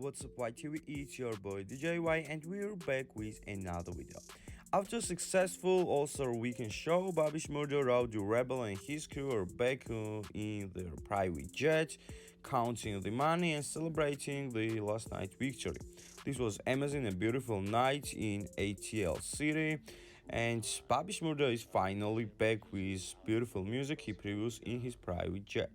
What's up, YTV? It's your boy DJY, and we're back with another video. After a successful All-Star Weekend show, Bobby Shmurda, Rowdy Rebel, and his crew are back in their private jet, counting the money and celebrating the last night victory. This was amazing and beautiful night in ATL City, and Bobby Shmurda is finally back with beautiful music he produced in his private jet.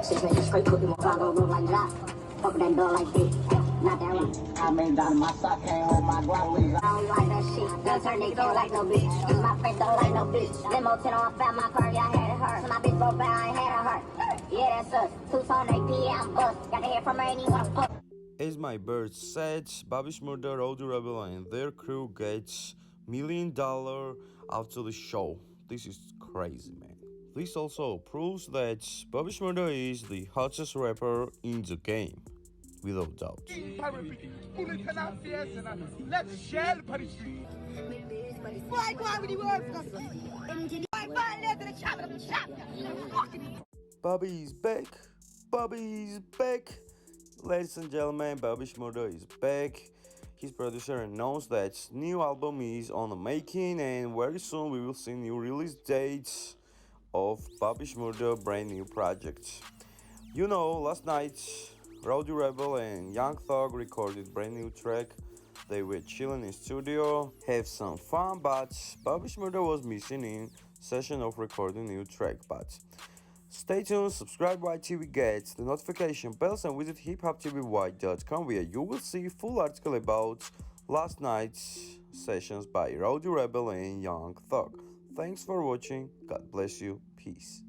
Six niggas straight cooking my cargo room like that. Open that door like this. Not that one. I mean, down my sock can't hold my guap. I don't like that shit. Don't turn niggas don't like no bitch. Use my face, don't like no bitch. Limo 10 on fat, my car, yeah, I had it hurt. So my bitch broke down, I ain't had it hurt. Yeah, that's us. Two-tone AP, I'm bust. Got to hear from her, ain't even wanna fuck. As my bird said, Bobby Shmurda, Rowdy Rebel, and their crew gets $1 million after the show. This is crazy, man. This also proves that Bobby Shmurda is the hottest rapper in the game, without doubt. Bobby is back. Bobby is back. Ladies and gentlemen, Bobby Shmurda is back. His producer announced that new album is on the making, and very soon we will see new release dates of Bobby Shmurda brand new project. You know, last night Rowdy Rebel and Young Thug recorded brand new track. They were chilling in studio, have some fun, but Bobby Shmurda was missing in session of recording new track. But stay tuned, subscribe YTV, get the notification bells, and visit hiphoptvy.com where you will see full article about last night's sessions by Rowdy Rebel and Young Thug. Thanks for watching. God bless you. Peace.